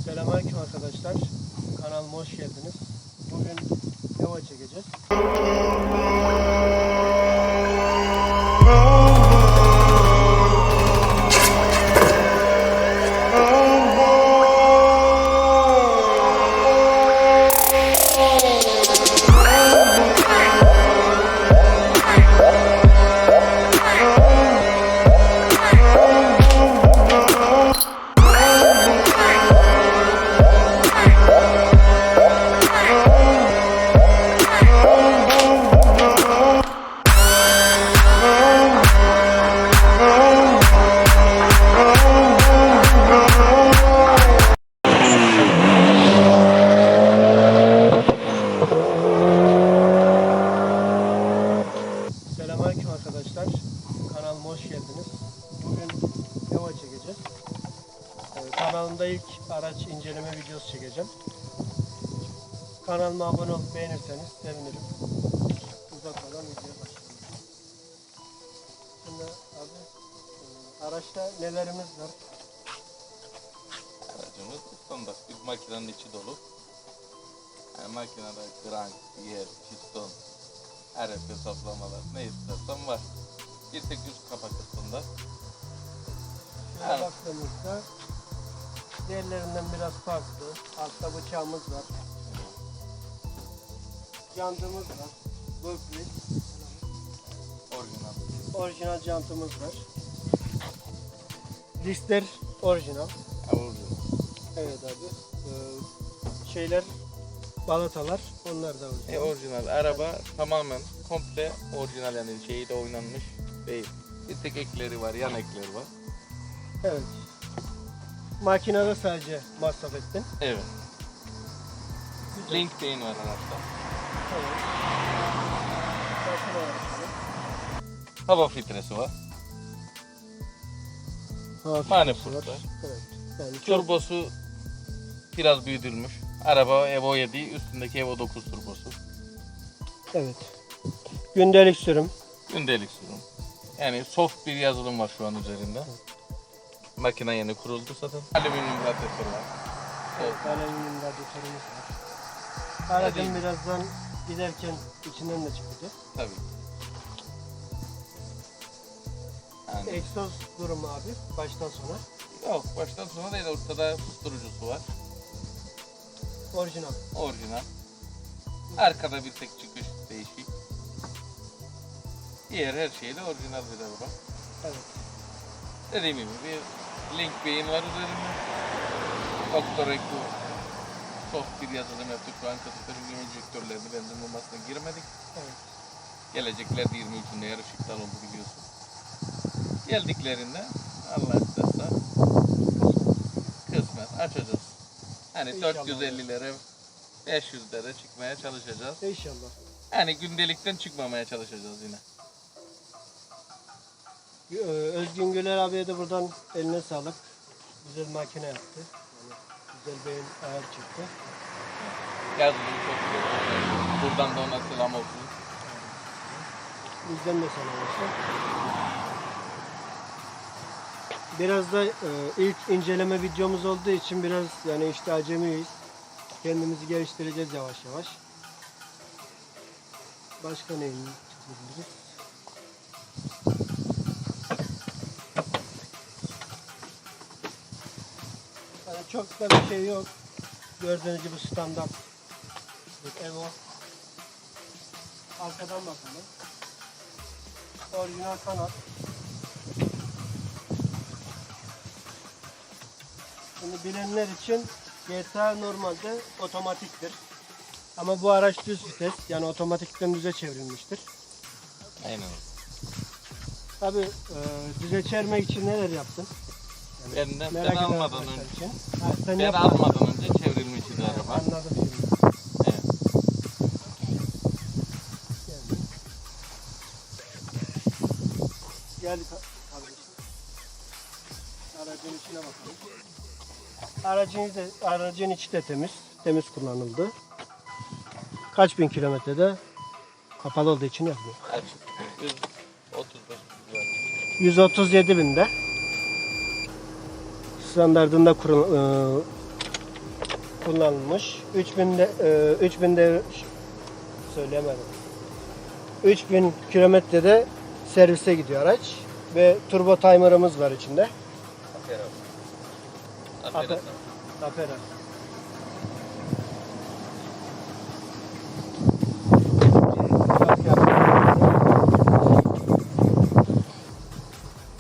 Selamünaleyküm arkadaşlar. Kanalıma hoş geldiniz. Bugün Evo çekeceğiz. Selamünaleyküm arkadaşlar. Kanalıma hoş geldiniz. Bugün Evo çekeceğiz. Kanalımda ilk araç inceleme videosu çekeceğim. Kanalıma abone olup beğenirseniz sevinirim. Uzatmadan videoya başlayalım. Şimdi abi araçta nelerimiz var? Aracımız standart bir makinenin içi dolu. Yani makinede krank, yer, piston, RF hesaplamalar ne istersen var. Bir tek üst kapak kısmında. Şöyle Evet. baktığımızda diğerlerinden biraz farklı. Altta bıçağımız var. Jantımız var. Burberry. Orijinal. Orijinal jantımız var. Diskler orijinal. Orijinal. Evet abi. Şeyler, balatalar, onlar da orijinal. Orijinal. Araba tamamen komple orijinal, yani şeyi de oynanmış değil. Bir tek ekleri var, yan ekleri var. Evet. Makinede sadece masraf ettin. Evet. Güzel. Link beyin var araçta. Evet. Makine arasında. Hava filtresi var. Hafif Manifold var. var. Evet. Yani çok Turbosu biraz büyütülmüş. Araba Evo 7, üstündeki Evo 9 turbosu. evet. Gündelik sürüm. Gündelik sürüm. Yani soft bir yazılım var şu an üzerinde. Makine yeni kuruldu zaten. Alüminyum radyatör var. Evet, alüminyum radyatörümüz var. Aracın birazdan giderken içinden de çıkacak. Tabii. Yani Egzoz durumu abi baştan sona. yok, baştan sona değil, ortada susturucusu var. Orijinal. Orijinal. Arkada bir tek çıkış değişik. Diğer her şeyle orijinal bir araba. Evet. Dediğim gibi bir link beyin var üzerinde. Doktor Eko soft bir yazılım yaptık. Şu an kasıtların enjektörlerini benzin bombasına girmedik. Evet. Gelecekler 23'ünde yarış iptal oldu biliyorsun. Geldiklerinde Allah isterse kısmet açacağız. Hani İnşallah. 450'lere 500'lere çıkmaya çalışacağız. İnşallah. Yani gündelikten çıkmamaya çalışacağız yine. Özgün Güler abiye de buradan eline sağlık. Güzel makine yaptı. Yani güzel beyin ayar çıktı. Yazılım çok güzel. Buradan da ona selam olsun. Bizden de selam olsun. Biraz da ilk inceleme videomuz olduğu için biraz yani işte acemiyiz. Kendimizi geliştireceğiz yavaş yavaş. Başka ne çıkabiliriz? Yani çok da bir şey yok. Gördüğünüz gibi standart bir Evo. Arkadan bakalım. Orijinal kanat. Şimdi bilenler için GTA normalde otomatiktir. Ama bu araç düz vites, yani otomatikten düze çevrilmiştir. Aynen. Abi düze çevirmek için neler yaptın? Ben almadan önce Sen ben yapmadın. almadan önce çevrilmişti araba. Anladım şimdi. Evet. Gel kardeşim. Aracın içine bakalım. Aracın içi de temiz. Temiz kullanıldı. Kaç bin kilometrede? Kapalı olduğu için yazmıyor. Açık. 135 var. 137 binde. Standartında kullanılmış. 3000'de söyleyemedim. 3000 kilometrede servise gidiyor araç ve turbo timer'ımız var içinde. Aferin. Aferin.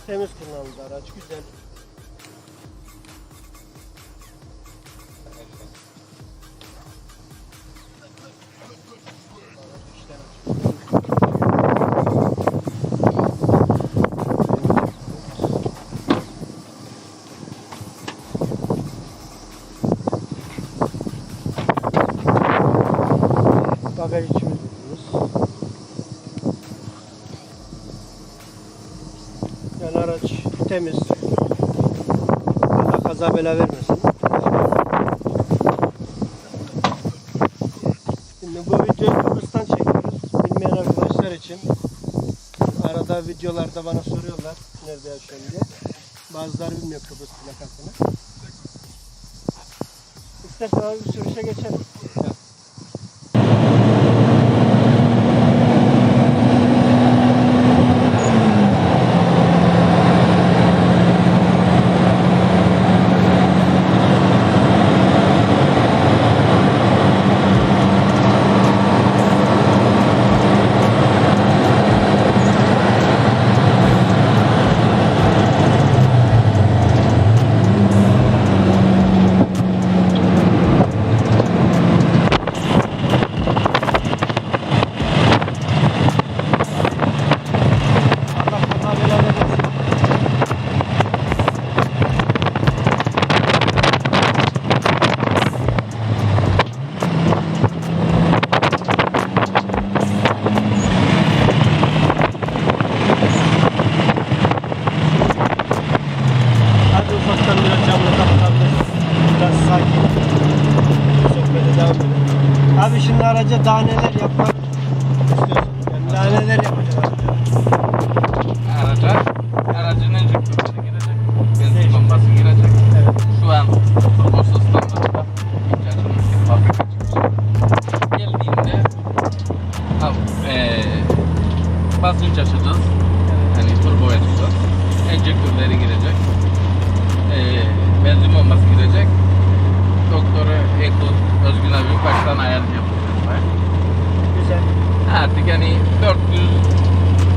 Temiz kullanıldı araç, güzel. Bagaj içimiz diyoruz. Yani araç temiz. Allah kaza bela vermesin. Şimdi bu videoyu Kıbrıs'tan çekiyoruz. Bilmeyen arkadaşlar için. Arada videolarda bana soruyorlar nerede yaşıyorum diye. Bazıları bilmiyor Kıbrıs plakasını. İstersen abi bir sürüşe geçelim. Allah kaza bela vermesin. Hadi ufaktan biraz camını kapatabiliriz. Biraz sakin. Sohbete devam edelim. Abi şimdi araca daha neler yapmak istiyorsun? Yani daha neler yapacağız araca? Aracın enjektörleri girecek. Benzin bombası girecek. Evet. Şu an turbosu standartta. İlk açılmış bir fabrika çıkmış. Geldiğinde basınç açacağız. Hani turbo açacağız. Enjektörleri girecek. Benzin bombası girecek. Doktoru Eko Özgün abi baştan ayar yapacağız. Güzel. Artık yani 400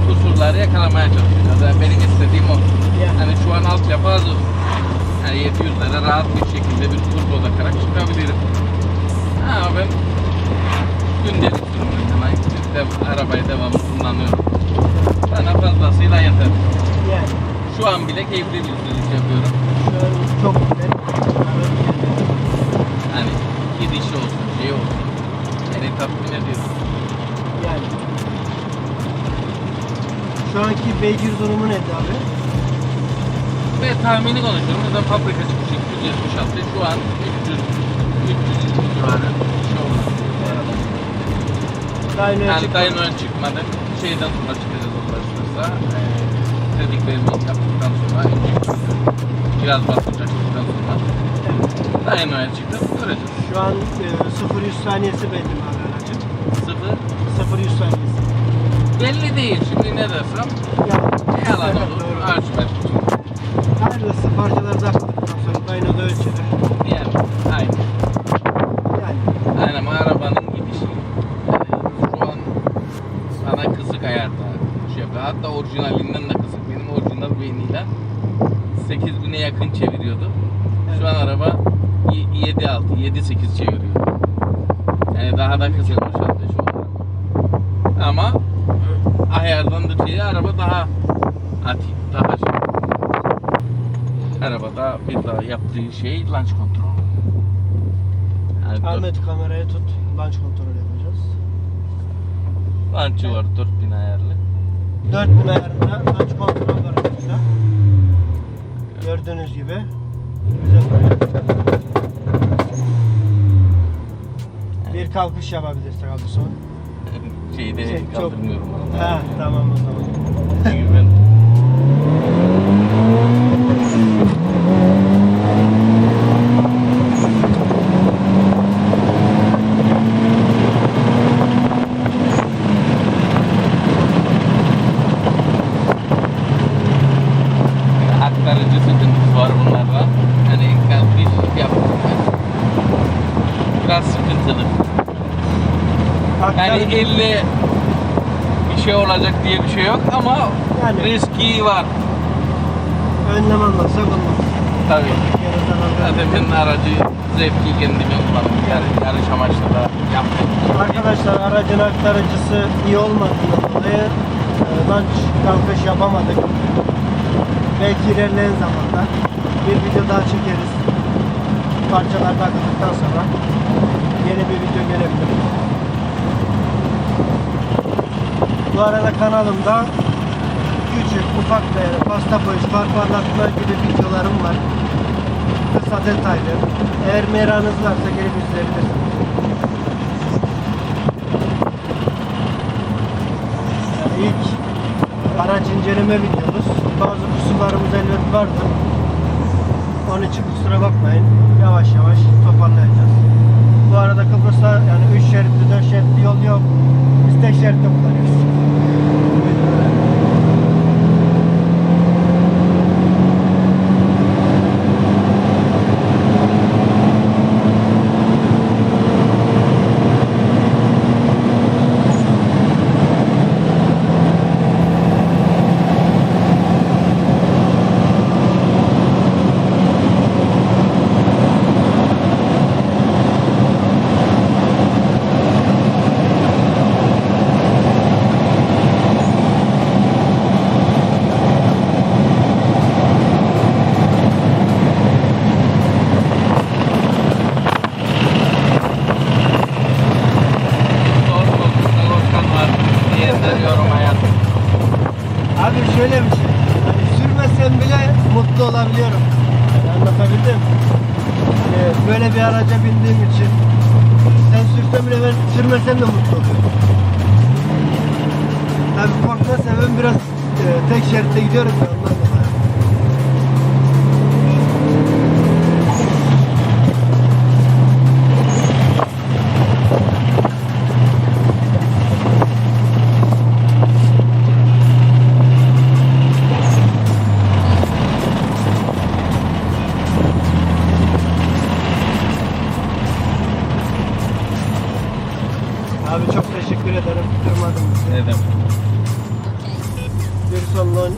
kusurları yakalamaya çalışacağız. Yani benim istediğim o. Yani. Hani şu an altyapı hazır. Yani 700'lere rahat bir şekilde bir turbo takarak çıkabilirim. Ama ben gündelik sürümünden arabayı devamlı kullanıyorum. Bana fazlasıyla yeter. Yani. Şu an bile keyifli bir sürüş yapıyorum. Şu an çok güzel. Hani gidişi olsun, şey olsun. Beni tatmin ediyor. Yani. Şu anki beygir durumu nedir abi? Ve tahmini konuşuyorum. Zaten fabrika çıkışı 276. Şu an 300 civarı bir şey oldu. Dyno'ya Yani çıktı. Dyno'ya çıkmadı. Şeyden sonra çıkacağız ulaşırsa. Dediklerimi yaptıktan sonra biraz basınç açtıktan sonra Dyno'ya çıkıp göreceğiz. Şu an 0-100 saniyesi belli mi abi aracın? 0-100 saniyesi. Belli değil. Şimdi ne desem Yani. yalan Evet, olur. doğru. Ölçmek için. Hayırlısı parçalar takıldıktan sonra Dyno'da ölçülür. Yani aynı. Yani. Aynen ama arabanın gidişi şu an sana kısık ayarda şey yapıyor. Hatta orijinalinden de kısık. Benim orijinal beyniyle 8000'e yakın çeviriyordu. Şu an araba 7.6, 7.8 çeviriyor. Yani daha da kısılmış hatta şu an. Ama ayardan dolayı araba daha atik, daha şey. Arabada bir daha yaptığı şey launch control. Yani Ahmet kamerayı tut. Launch kontrol yapacağız. launch'ı var 4000 ayarlı. 4000 ayarında launch kontrol var burada. Gördüğünüz gibi. Güzel duruyor. Bir kalkış yapabilirsek abi son. Şeyde Şey, çok- kaldırmıyorum onu. Ha tamam o zaman. Çünkü ben Yani elle bir şey olacak diye bir şey yok ama Yani- riski var. Önlem almazsak olmaz. Tabii. Yine zarar Zaten vermez. ben aracı zevki kendime kullandım. Yani yarış amaçlı da yaptım. Arkadaşlar aracın aktarıcısı iyi olmadığından dolayı launch kalkış yapamadık. Belki ilerleyen zamanda bir video daha çekeriz. Parçalar takıldıktan sonra yeni bir video gelebilir. Bu arada kanalımda küçük, ufak değerli, pasta boyuş, far parlatma gibi videolarım var. Kısa detaylı. Eğer merakınız varsa gelip izleyebilirsiniz. Yani ilk araç inceleme videomuz. Bazı kusurlarımız elbet vardı. Onun için kusura bakmayın. Yavaş yavaş toparlayacağız. Bu arada Kıbrıs'ta yani 3 şeritli 4 şeritli yol yok. Biz tek şeritte kullanıyoruz. Zor koltukta Roşkan var diyenler yoruma yazın. Abi şöyle bir şey. Hani sürmesem bile mutlu olabiliyorum. Yani anlatabildim mi? Böyle bir araca bindiğim için sen sürsen bile ben sürmesem de mutlu oluyorum. Tabii korkma sebebim biraz tek şeritte gidiyoruz ya ondan dolayı. Abi çok teşekkür ederim. Kırmadın bizi. Ne demek? Bir son lan